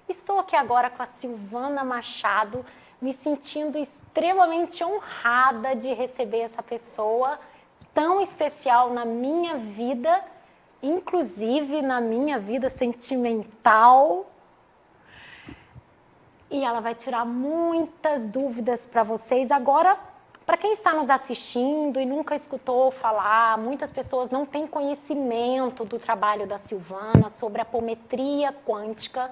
Estou aqui agora com a Silvana Machado, me sentindo extremamente honrada de receber essa pessoa tão especial na minha vida, inclusive na minha vida sentimental. E ela vai tirar muitas dúvidas para vocês. Agora, para quem está nos assistindo e nunca escutou falar, muitas pessoas não têm conhecimento do trabalho da Silvana sobre apometria quântica.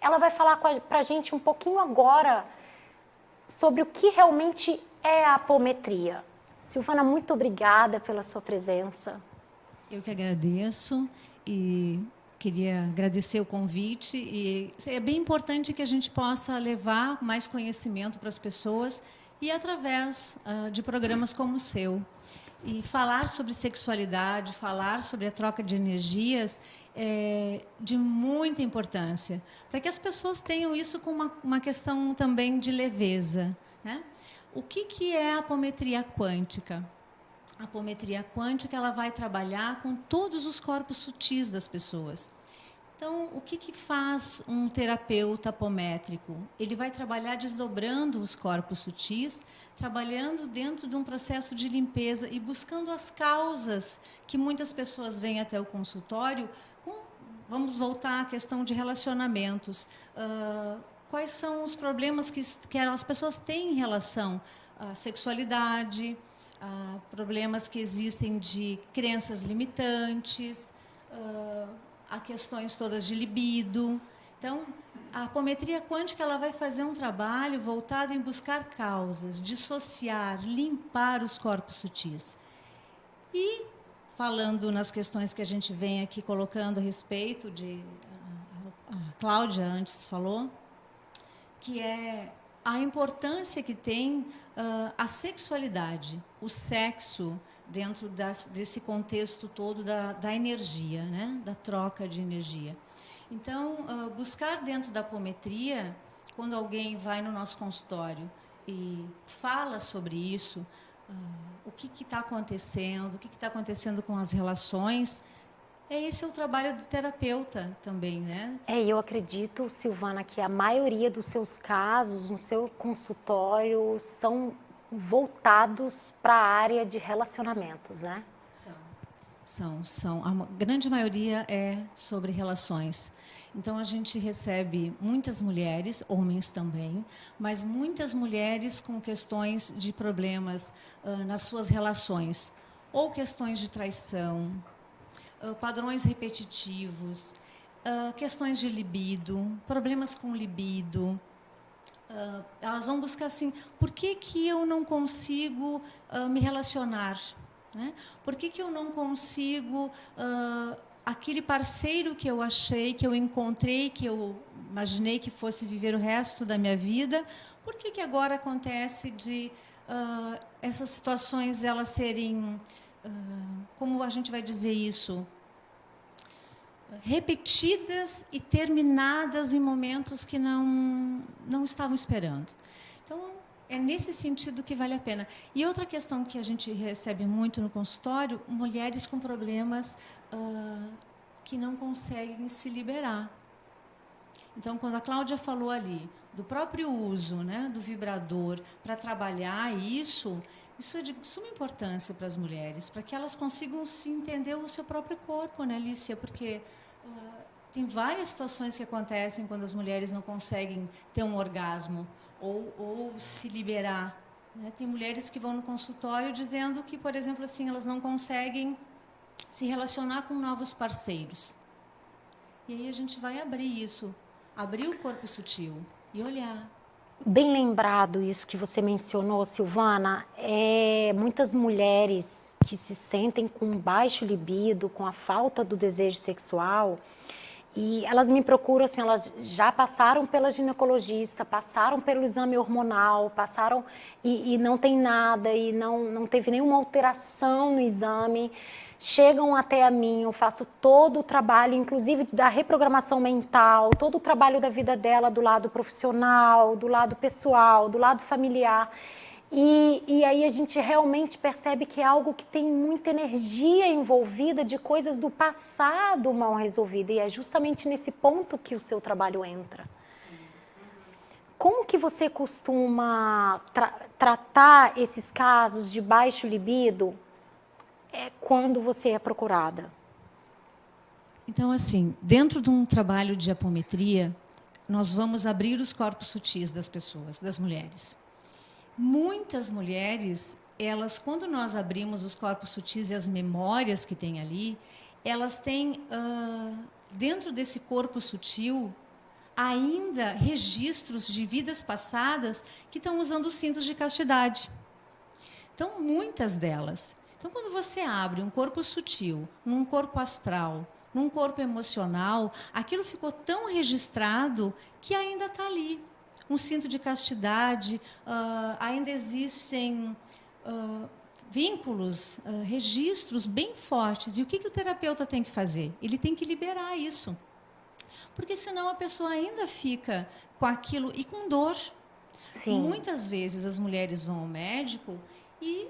Ela vai falar para a gente um pouquinho agora sobre o que realmente é a apometria. Silvana, muito obrigada pela sua presença. Eu que agradeço e queria agradecer o convite. E é bem importante que a gente possa levar mais conhecimento para as pessoas e através de programas como o seu. E falar sobre sexualidade, falar sobre a troca de energias é de muita importância, para que as pessoas tenham isso como uma questão também de leveza, né? O que é a apometria quântica? A apometria quântica ela vai trabalhar com todos os corpos sutis das pessoas. Então, o que faz um terapeuta apométrico? Ele vai trabalhar desdobrando os corpos sutis, trabalhando dentro de um processo de limpeza e buscando as causas que muitas pessoas vêm até o consultório. Vamos voltar à questão de relacionamentos. Quais são os problemas que as pessoas têm em relação à sexualidade, problemas que existem de crenças limitantes, há questões todas de libido. Então, a apometria quântica ela vai fazer um trabalho voltado em buscar causas, dissociar, limpar os corpos sutis. E, falando nas questões que a gente vem aqui colocando a respeito de... A Cláudia antes falou, que é a importância que tem a sexualidade, o sexo, dentro desse contexto todo da energia, né? Da troca de energia. Então, buscar dentro da apometria, quando alguém vai no nosso consultório e fala sobre isso, o que está acontecendo, o que está acontecendo com as relações, esse é o trabalho do terapeuta também, né? Eu acredito, Silvana, que a maioria dos seus casos no seu consultório são voltados para a área de relacionamentos, né? São. A grande maioria é sobre relações. Então, a gente recebe muitas mulheres, homens também, mas muitas mulheres com questões de problemas nas suas relações, ou questões de traição, padrões repetitivos, questões de libido, problemas com libido. Elas vão buscar assim, por que eu não consigo me relacionar? Né? Por que eu não consigo aquele parceiro que eu achei, que eu encontrei, que eu imaginei que fosse viver o resto da minha vida? Por que agora acontece de essas situações elas serem, como a gente vai dizer isso, repetidas e terminadas em momentos que não estavam esperando? Então, é nesse sentido que vale a pena. E outra questão que a gente recebe muito no consultório, mulheres com problemas que não conseguem se liberar. Então, quando a Cláudia falou ali do próprio uso, né, do vibrador para trabalhar isso é de suma importância para as mulheres, para que elas consigam se entender o seu próprio corpo, né, Alicia? Porque tem várias situações que acontecem quando as mulheres não conseguem ter um orgasmo ou se liberar. Né? Tem mulheres que vão no consultório dizendo que, por exemplo, assim, elas não conseguem se relacionar com novos parceiros. E aí a gente vai abrir isso, abrir o corpo sutil e olhar. Bem lembrado isso que você mencionou, Silvana. Muitas mulheres que se sentem com baixo libido, com a falta do desejo sexual, e elas me procuram, assim, elas já passaram pela ginecologista, passaram pelo exame hormonal, passaram e não tem nada, e não teve nenhuma alteração no exame. Chegam até a mim, eu faço todo o trabalho, inclusive da reprogramação mental, todo o trabalho da vida dela, do lado profissional, do lado pessoal, do lado familiar. E aí a gente realmente percebe que é algo que tem muita energia envolvida de coisas do passado mal resolvidas. E é justamente nesse ponto que o seu trabalho entra. Como que você costuma tratar esses casos de baixo libido quando você é procurada? Então, assim, dentro de um trabalho de apometria, nós vamos abrir os corpos sutis das pessoas, das mulheres. Muitas mulheres, elas, quando nós abrimos os corpos sutis e as memórias que tem ali, elas têm, dentro desse corpo sutil, ainda registros de vidas passadas que estão usando cintos de castidade. Então, muitas delas. Então, quando você abre um corpo sutil, num corpo astral, num corpo emocional, aquilo ficou tão registrado que ainda está ali. Um cinto de castidade, ainda existem vínculos, registros bem fortes. E o que o terapeuta tem que fazer? Ele tem que liberar isso. Porque senão a pessoa ainda fica com aquilo e com dor. Sim. Muitas vezes as mulheres vão ao médico e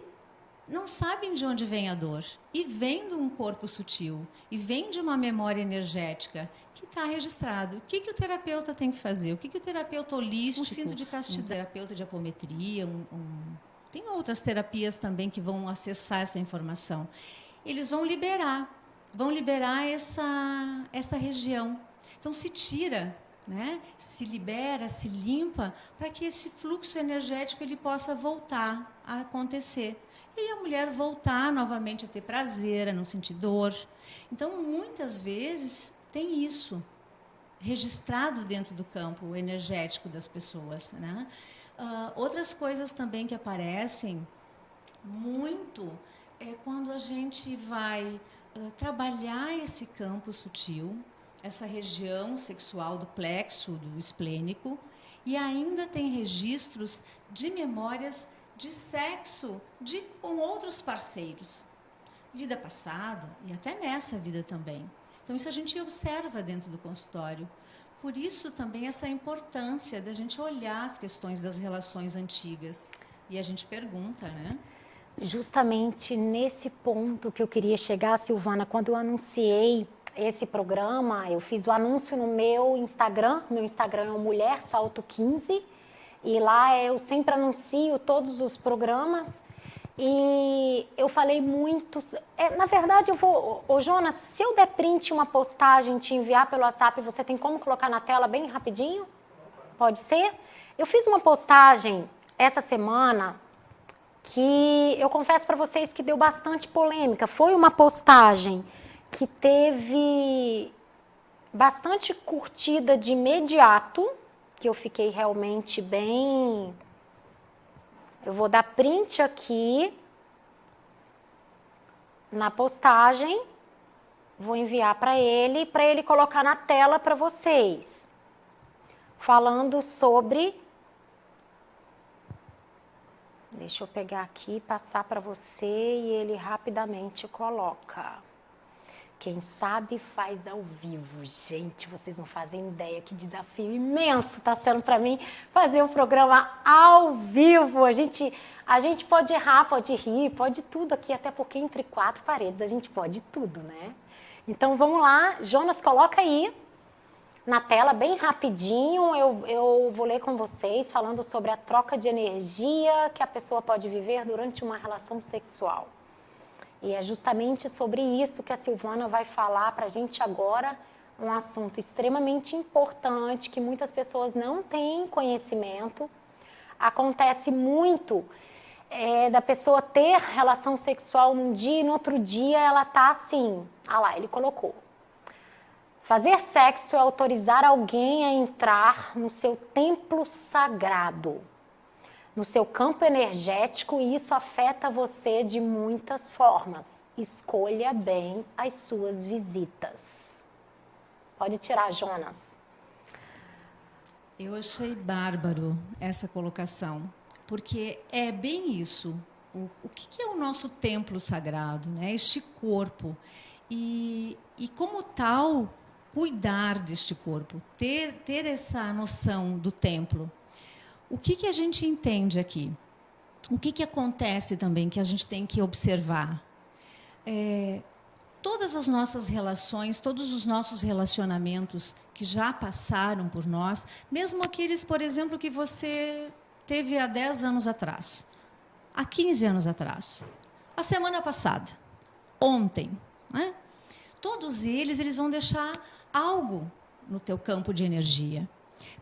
não sabem de onde vem a dor. E vem de um corpo sutil, e vem de uma memória energética que está registrado. O que o terapeuta tem que fazer? O que o terapeuta holístico, um cinto de castidade, um terapeuta de apometria, tem outras terapias também que vão acessar essa informação. Eles vão liberar essa região. Então, se tira, né? Se libera, se limpa, para que esse fluxo energético ele possa voltar a acontecer. E a mulher voltar novamente a ter prazer, a não sentir dor. Então, muitas vezes, tem isso registrado dentro do campo energético das pessoas, né? Outras coisas também que aparecem muito é quando a gente vai trabalhar esse campo sutil, essa região sexual do plexo, do esplênico, e ainda tem registros de memórias de sexo com outros parceiros. Vida passada e até nessa vida também. Então, isso a gente observa dentro do consultório. Por isso, também, essa importância da gente olhar as questões das relações antigas. E a gente pergunta, né? Justamente nesse ponto que eu queria chegar, Silvana, quando eu anunciei esse programa, eu fiz o anúncio no meu Instagram é o Mulher Salto 15, e lá eu sempre anuncio todos os programas, e eu falei muito... na verdade, eu vou... Jonas, se eu der print uma postagem, te enviar pelo WhatsApp, você tem como colocar na tela bem rapidinho? Pode ser? Eu fiz uma postagem essa semana que eu confesso para vocês que deu bastante polêmica. Foi uma postagem que teve bastante curtida de imediato, que eu fiquei realmente bem... Eu vou dar print aqui na postagem, vou enviar para ele colocar na tela para vocês, falando sobre... Deixa eu pegar aqui e passar para você e ele rapidamente coloca. Quem sabe faz ao vivo. Gente, vocês não fazem ideia que desafio imenso está sendo para mim fazer o programa ao vivo. A gente pode errar, pode rir, pode tudo aqui, até porque entre quatro paredes a gente pode tudo, né? Então vamos lá, Jonas, coloca aí na tela bem rapidinho. Eu vou ler com vocês falando sobre a troca de energia que a pessoa pode viver durante uma relação sexual. E é justamente sobre isso que a Silvana vai falar para a gente agora, um assunto extremamente importante, que muitas pessoas não têm conhecimento. Acontece muito da pessoa ter relação sexual num dia e no outro dia ela tá assim, lá, ele colocou. Fazer sexo é autorizar alguém a entrar no seu templo sagrado, no seu campo energético, e isso afeta você de muitas formas. Escolha bem as suas visitas. Pode tirar, Jonas. Eu achei bárbaro essa colocação, porque é bem isso. O que é o nosso templo sagrado, né? Este corpo. E como tal, cuidar deste corpo, ter essa noção do templo. O que a gente entende aqui? o que acontece também que a gente tem que observar? Todas as nossas relações, todos os nossos relacionamentos que já passaram por nós, mesmo aqueles, por exemplo, que você teve há 10 anos atrás, há 15 anos atrás, a semana passada, ontem, né? Todos eles vão deixar algo no teu campo de energia,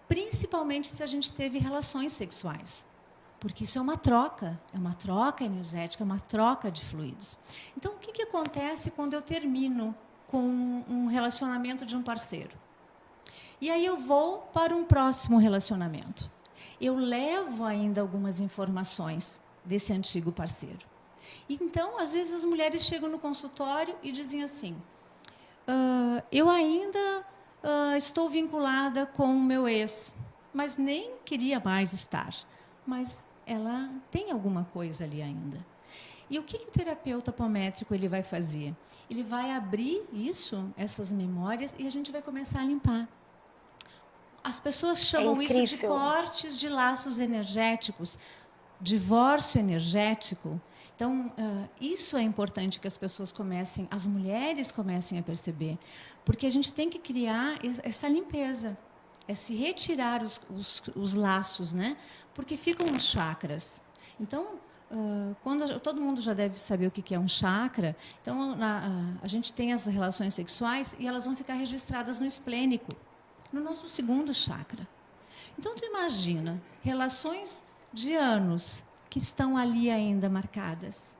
principalmente se a gente teve relações sexuais. Porque isso é uma troca energética, é uma troca de fluidos. Então, o que acontece quando eu termino com um relacionamento de um parceiro? E aí eu vou para um próximo relacionamento. Eu levo ainda algumas informações desse antigo parceiro. Então, às vezes, as mulheres chegam no consultório e dizem assim, eu ainda estou vinculada com o meu ex, mas nem queria mais estar. Mas ela tem alguma coisa ali ainda. E o que o terapeuta apométrico ele vai fazer? Ele vai abrir essas memórias, e a gente vai começar a limpar. As pessoas chamam isso de cortes de laços energéticos, divórcio energético. Então, isso é importante que as pessoas as mulheres comecem a perceber, porque a gente tem que criar essa limpeza. É se retirar os laços, né? Porque ficam os chakras. Então, todo mundo já deve saber o que é um chakra. Então, a gente tem as relações sexuais e elas vão ficar registradas no esplênico, no nosso segundo chakra. Então, tu imagina, relações de anos que estão ali ainda marcadas.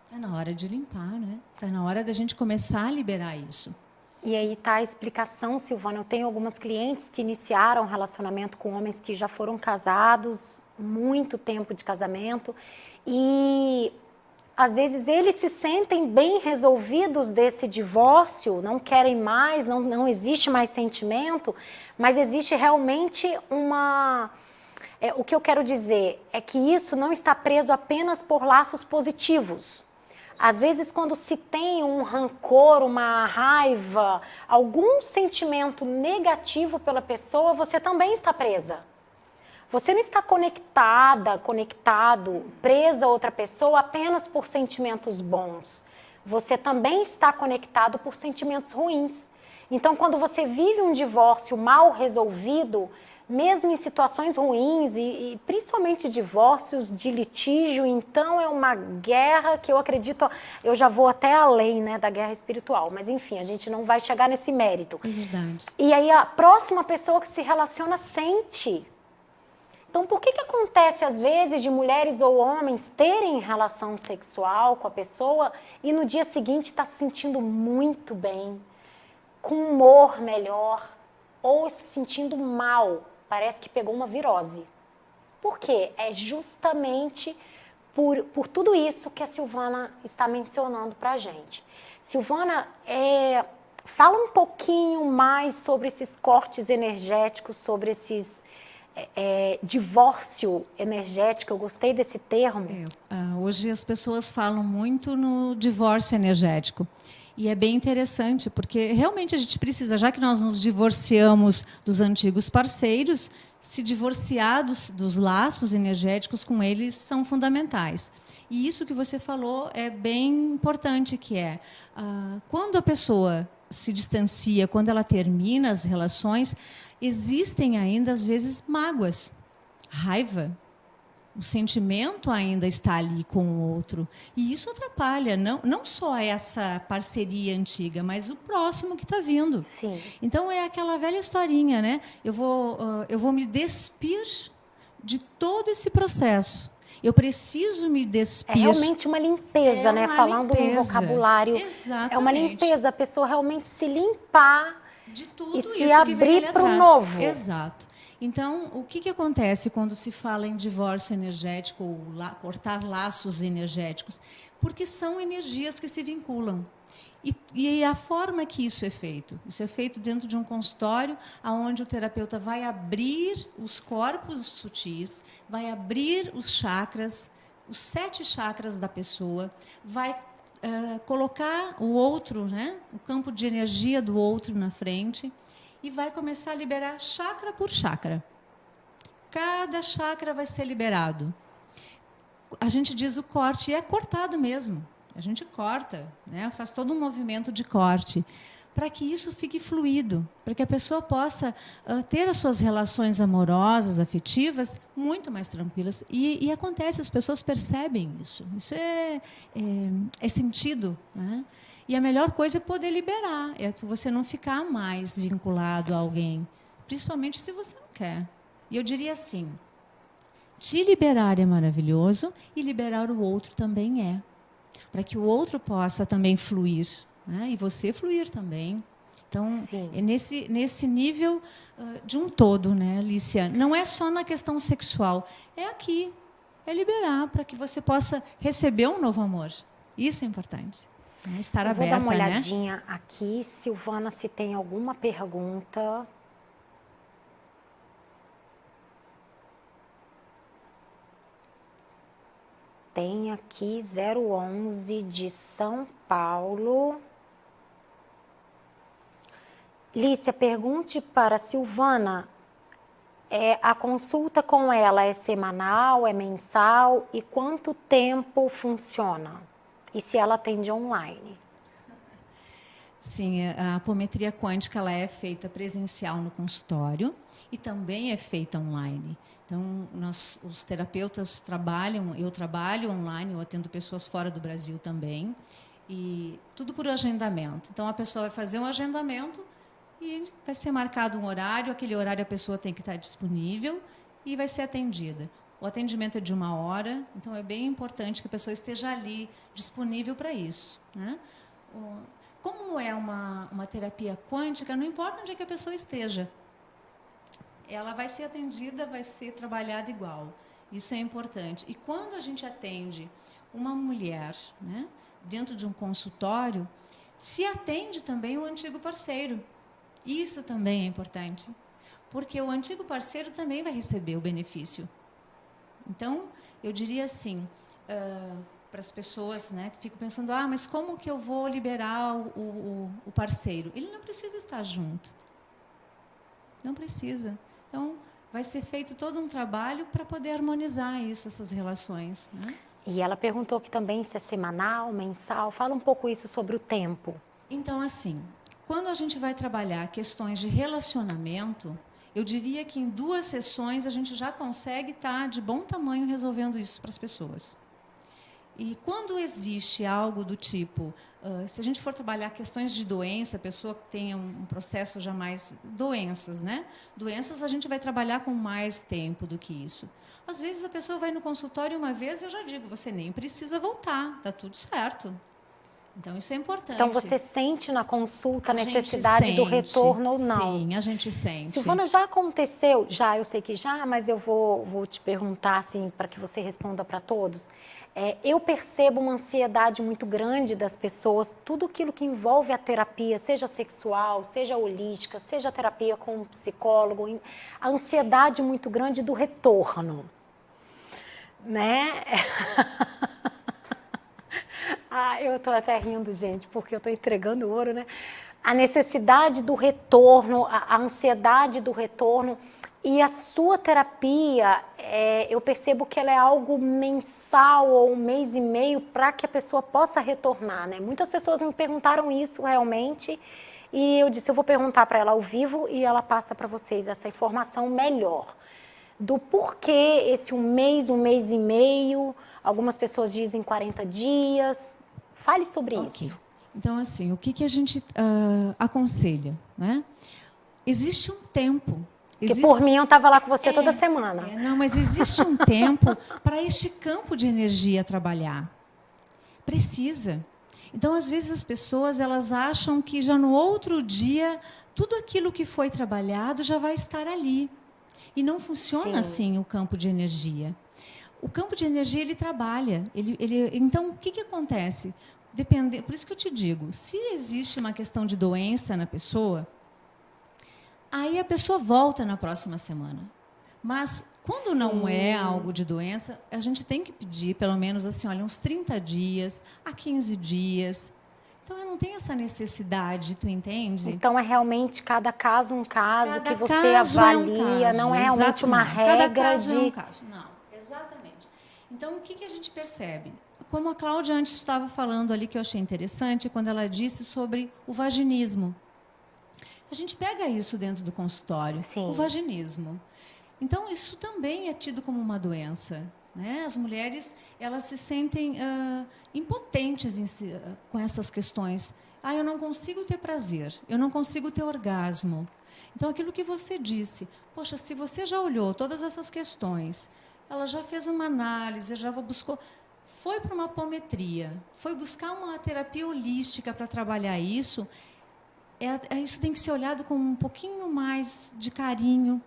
Está na hora de limpar, né? Está na hora da gente começar a liberar isso. E aí está a explicação, Silvana. Eu tenho algumas clientes que iniciaram relacionamento com homens que já foram casados, muito tempo de casamento, e às vezes eles se sentem bem resolvidos desse divórcio, não querem mais, não existe mais sentimento, mas existe realmente o que eu quero dizer é que isso não está preso apenas por laços positivos. Às vezes, quando se tem um rancor, uma raiva, algum sentimento negativo pela pessoa, você também está presa. Você não está conectado, presa a outra pessoa apenas por sentimentos bons. Você também está conectado por sentimentos ruins. Então, quando você vive um divórcio mal resolvido, mesmo em situações ruins e principalmente divórcios de litígio, então é uma guerra que eu acredito, eu já vou até além, né, da guerra espiritual, mas enfim, a gente não vai chegar nesse mérito. É verdade. E aí a próxima pessoa que se relaciona sente. Então, por que acontece às vezes de mulheres ou homens terem relação sexual com a pessoa e no dia seguinte tá se sentindo muito bem, com humor melhor, ou se sentindo mal? Parece que pegou uma virose. Por quê? É justamente por tudo isso que a Silvana está mencionando para a gente. Silvana, fala um pouquinho mais sobre esses cortes energéticos, sobre esses divórcio energético. Eu gostei desse termo. Hoje as pessoas falam muito no divórcio energético. E é bem interessante, porque realmente a gente precisa, já que nós nos divorciamos dos antigos parceiros, se divorciar dos laços energéticos com eles são fundamentais. E isso que você falou é bem importante, que quando a pessoa se distancia, quando ela termina as relações, existem ainda, às vezes, mágoas, raiva. O sentimento ainda está ali com o outro. E isso atrapalha não só essa parceria antiga, mas o próximo que está vindo. Sim. Então, é aquela velha historinha, né? Eu vou me despir de todo esse processo. Eu preciso me despir. É realmente uma limpeza, né? Falando no vocabulário. Exatamente. É uma limpeza, a pessoa realmente se limpar de tudo e isso se abrir para o novo. Exato. Então, o que acontece quando se fala em divórcio energético ou cortar laços energéticos? Porque são energias que se vinculam. E a forma que isso é feito dentro de um consultório, onde o terapeuta vai abrir os corpos sutis, vai abrir os chakras, os 7 chakras da pessoa, vai colocar o outro, né, o campo de energia do outro na frente, e vai começar a liberar chakra por chakra. Cada chakra vai ser liberado. a gente diz o corte, e é cortado mesmo. A gente corta, né? Faz todo um movimento de corte, para que isso fique fluido, para que a pessoa possa ter as suas relações amorosas, afetivas, muito mais tranquilas. E acontece, as pessoas percebem isso. Isso é sentido, né? E a melhor coisa é poder liberar, é você não ficar mais vinculado a alguém, principalmente se você não quer. E eu diria assim, te liberar é maravilhoso e liberar o outro também é, para que o outro possa também fluir, né? E você fluir também. Então, é nesse nível de um todo, né, Alicia? Não é só na questão sexual, é aqui, é liberar para que você possa receber um novo amor. Isso é importante. Né? Estar aberta, né? Vou dar uma olhadinha aqui, Silvana, se tem alguma pergunta. Tem aqui 011 de São Paulo. Lícia, pergunte para a Silvana, a consulta com ela é semanal, é mensal e quanto tempo funciona? E se ela atende online? Sim, a apometria quântica ela é feita presencial no consultório e também é feita online. Então, os terapeutas trabalham, eu trabalho online, eu atendo pessoas fora do Brasil também, e tudo por agendamento. Então, a pessoa vai fazer um agendamento e vai ser marcado um horário, aquele horário a pessoa tem que estar disponível e vai ser atendida. O atendimento é de 1 hora, então é bem importante que a pessoa esteja ali, disponível para isso, né? Como é uma terapia quântica, não importa onde é que a pessoa esteja, ela vai ser atendida, vai ser trabalhada igual. Isso é importante. E quando a gente atende uma mulher, né, dentro de um consultório, se atende também o antigo parceiro. Isso também é importante, porque o antigo parceiro também vai receber o benefício. Então, eu diria assim, para as pessoas, né, que ficam pensando, mas como que eu vou liberar o parceiro? Ele não precisa estar junto. Não precisa. Então, vai ser feito todo um trabalho para poder harmonizar isso, essas relações, né? E ela perguntou que também se é semanal, mensal. Fala um pouco isso sobre o tempo. Então, assim, quando a gente vai trabalhar questões de relacionamento, eu diria que em 2 sessões a gente já consegue estar de bom tamanho resolvendo isso para as pessoas. E quando existe algo do tipo, se a gente for trabalhar questões de doença, a pessoa que tenha um processo já mais... Doenças, né? Doenças a gente vai trabalhar com mais tempo do que isso. Às vezes a pessoa vai no consultório uma vez e eu já digo, você nem precisa voltar, está tudo certo. Então, isso é importante. Então, você sente na consulta a necessidade do retorno ou não? Sim, a gente sente. Silvana, já aconteceu? Já, eu sei que já, mas eu vou te perguntar, assim, para que você responda para todos. Eu percebo uma ansiedade muito grande das pessoas, tudo aquilo que envolve a terapia, seja sexual, seja holística, seja a terapia com um psicólogo, a ansiedade muito grande do retorno, né? Eu tô até rindo, gente, porque eu tô entregando ouro, né? A necessidade do retorno, a ansiedade do retorno. E a sua terapia, eu percebo que ela é algo mensal ou 1 mês e meio para que a pessoa possa retornar, né? Muitas pessoas me perguntaram isso realmente e eu disse, eu vou perguntar para ela ao vivo e ela passa para vocês essa informação melhor. Do porquê esse 1 mês e meio, algumas pessoas dizem 40 dias. Fale sobre isso. Então, assim, o que a gente aconselha, né? Existe um tempo. Porque por mim eu estava lá com você toda semana. Não, mas existe um tempo para este campo de energia trabalhar. Precisa. Então, às vezes, as pessoas elas acham que já no outro dia, tudo aquilo que foi trabalhado já vai estar ali. E não funciona assim o campo de energia. O campo de energia, ele trabalha. Então, o que acontece? Por isso que eu te digo, se existe uma questão de doença na pessoa, aí a pessoa volta na próxima semana. Mas, quando não é algo de doença, a gente tem que pedir, pelo menos, assim, olha, uns 30 dias, a 15 dias. Então, eu não tenho essa necessidade, tu entende? Então, é realmente cada caso um caso, cada que você avalia, caso, não é realmente uma regra cada caso de... é um caso, não, exatamente. Então, o que a gente percebe? Como a Cláudia antes estava falando ali, que eu achei interessante, quando ela disse sobre o vaginismo. A gente pega isso dentro do consultório, Sim. o vaginismo. Então, isso também é tido como uma doença. Né? As mulheres, elas se sentem impotentes com essas questões. Eu não consigo ter prazer, eu não consigo ter orgasmo. Então, aquilo que você disse, poxa, se você já olhou todas essas questões, ela já fez uma análise, já buscou, foi para uma apometria, foi buscar uma terapia holística para trabalhar isso, isso tem que ser olhado com um pouquinho mais de carinho,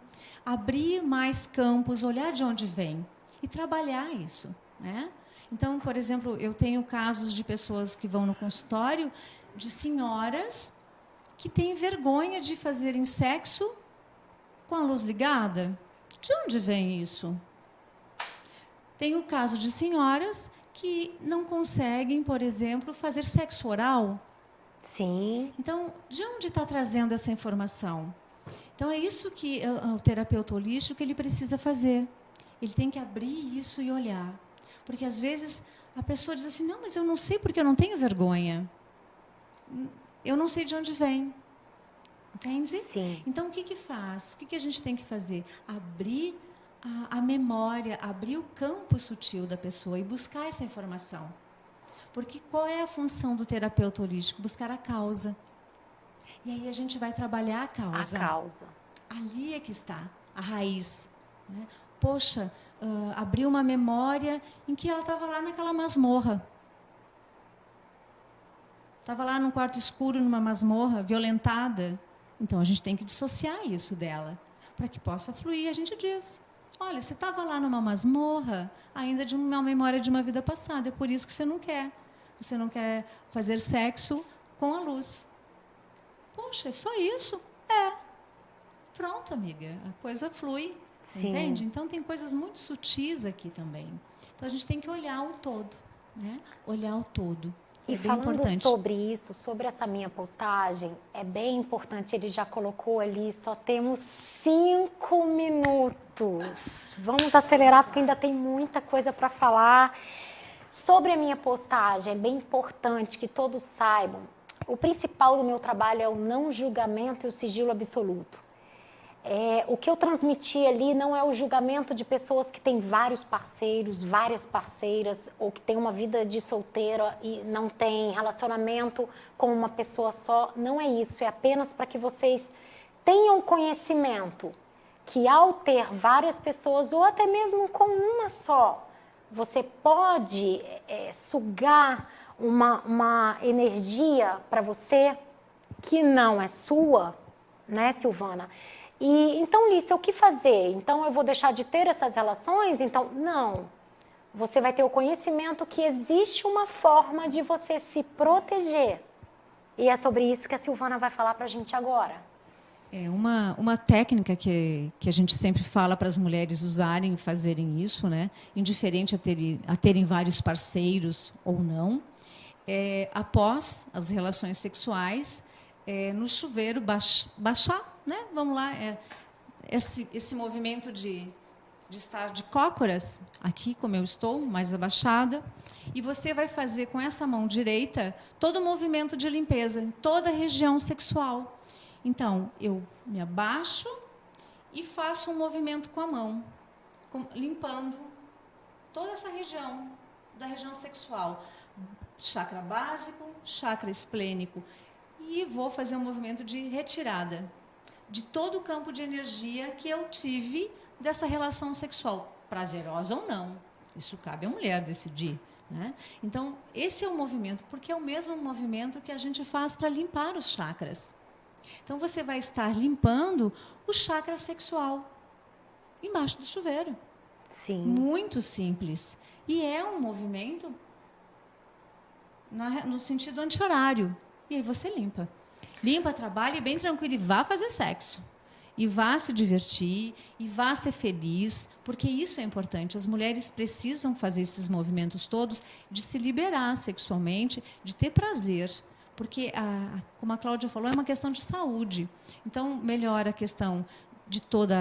abrir mais campos, olhar de onde vem e trabalhar isso. Né? Então, por exemplo, eu tenho casos de pessoas que vão no consultório, de senhoras que têm vergonha de fazerem sexo com a luz ligada. De onde vem isso? Tem o caso de senhoras que não conseguem, por exemplo, fazer sexo oral. Sim. Então, de onde está trazendo essa informação? Então, é isso que o terapeuta holístico ele precisa fazer. Ele tem que abrir isso e olhar. Porque, às vezes, a pessoa diz assim, não, mas eu não sei porque eu não tenho vergonha. Eu não sei de onde vem. Entende? Sim. Então, o que faz? O que a gente tem que fazer? Abrir a memória, abrir o campo sutil da pessoa e buscar essa informação. Porque qual é a função do terapeuta holístico? Buscar a causa. E aí a gente vai trabalhar a causa. A causa. Ali é que está a raiz. Né? Poxa, abriu uma memória em que ela estava lá naquela masmorra. Estava lá num quarto escuro, numa masmorra, violentada. Então, a gente tem que dissociar isso dela, para que possa fluir. A gente diz, olha, você estava lá numa masmorra, ainda de uma memória de uma vida passada, é por isso que você não quer. Você não quer fazer sexo com a luz. Poxa, é só isso? É. Pronto, amiga, a coisa flui. Sim. Entende? Então, tem coisas muito sutis aqui também. Então, a gente tem que olhar o todo. Né? Olhar o todo. E falando sobre isso, sobre essa minha postagem, é bem importante, ele já colocou ali, só temos 5 minutos. Vamos acelerar porque ainda tem muita coisa para falar. Sobre a minha postagem, é bem importante que todos saibam, o principal do meu trabalho é o não julgamento e o sigilo absoluto. O que eu transmiti ali não é o julgamento de pessoas que têm vários parceiros, várias parceiras, ou que têm uma vida de solteira e não tem relacionamento com uma pessoa só. Não é isso, é apenas para que vocês tenham conhecimento que ao ter várias pessoas, ou até mesmo com uma só, você pode sugar uma energia para você que não é sua, né, Silvana? E então, Lícia, o que fazer? Então, eu vou deixar de ter essas relações? Então, não. Você vai ter o conhecimento que existe uma forma de você se proteger. E é sobre isso que a Silvana vai falar para a gente agora. É uma técnica que a gente sempre fala para as mulheres usarem, fazerem isso, né? Indiferente a terem vários parceiros ou não. Após as relações sexuais, no chuveiro baixar, né? Vamos lá, esse movimento de estar de cócoras, aqui como eu estou, mais abaixada, e você vai fazer com essa mão direita todo o movimento de limpeza em toda a região sexual. Então, eu me abaixo e faço um movimento com a mão, limpando toda essa região, da região sexual, chakra básico, chakra esplênico, e vou fazer um movimento de retirada de todo o campo de energia que eu tive dessa relação sexual, prazerosa ou não. Isso cabe à mulher decidir. Né? Então, esse é o movimento, porque é o mesmo movimento que a gente faz para limpar os chakras. Então, você vai estar limpando o chakra sexual embaixo do chuveiro. Sim. Muito simples. E é um movimento no sentido anti-horário. E aí você limpa. Limpa, trabalha e bem tranquilo. E vá fazer sexo. E vá se divertir. E vá ser feliz. Porque isso é importante. As mulheres precisam fazer esses movimentos todos de se liberar sexualmente, de ter prazer. Porque, como a Cláudia falou, é uma questão de saúde. Então, melhora a questão de todo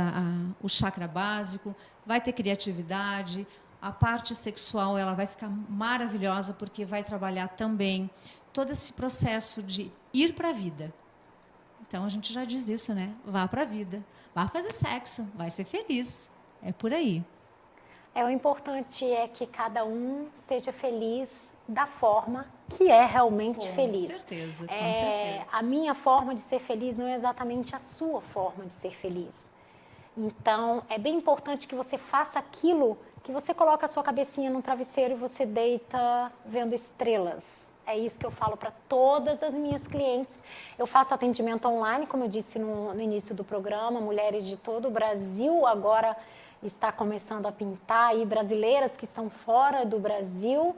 o chakra básico, vai ter criatividade, A parte sexual ela vai ficar maravilhosa, porque vai trabalhar também todo esse processo de ir para a vida. Então, a gente já diz isso, né? Vá para a vida, vá fazer sexo, vai ser feliz. É por aí. O importante é que cada um seja feliz da forma que é realmente feliz. Com certeza, com certeza. A minha forma de ser feliz não é exatamente a sua forma de ser feliz. Então, é bem importante que você faça aquilo que você coloca a sua cabecinha no travesseiro e você deita vendo estrelas. É isso que eu falo para todas as minhas clientes. Eu faço atendimento online, como eu disse no início do programa, mulheres de todo o Brasil agora está começando a pintar, e brasileiras que estão fora do Brasil.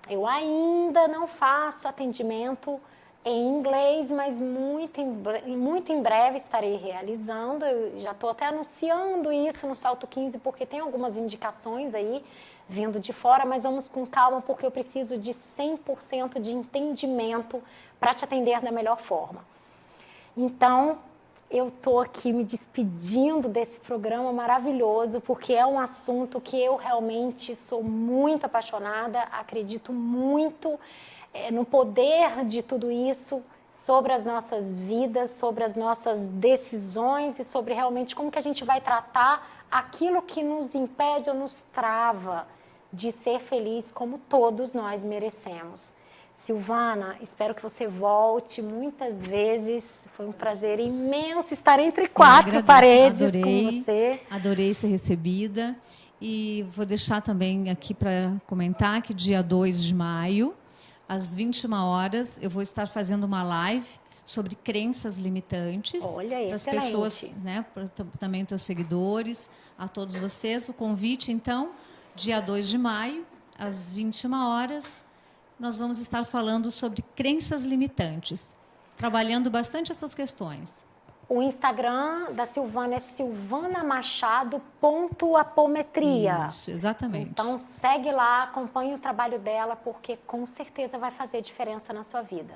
Eu ainda não faço atendimento em inglês, mas muito em breve estarei realizando. Eu já estou até anunciando isso no Salto 15, porque tem algumas indicações aí vindo de fora, mas vamos com calma, porque eu preciso de 100% de entendimento para te atender da melhor forma. Então, eu estou aqui me despedindo desse programa maravilhoso, porque é um assunto que eu realmente sou muito apaixonada, acredito muito no poder de tudo isso, sobre as nossas vidas, sobre as nossas decisões e sobre realmente como que a gente vai tratar aquilo que nos impede ou nos trava de ser feliz como todos nós merecemos. Silvana, espero que você volte muitas vezes. Foi um prazer imenso estar entre quatro paredes com você. Adorei ser recebida. E vou deixar também aqui para comentar que dia 2 de maio, às 21 horas, eu vou estar fazendo uma live sobre crenças limitantes. Olha, para as pessoas, né, também para os seguidores, a todos vocês. O convite, então, dia 2 de maio, às 21 horas, nós vamos estar falando sobre crenças limitantes, trabalhando bastante essas questões. O Instagram da Silvana é silvanamachado.apometria. Isso, exatamente. Então, segue lá, acompanhe o trabalho dela, porque com certeza vai fazer diferença na sua vida.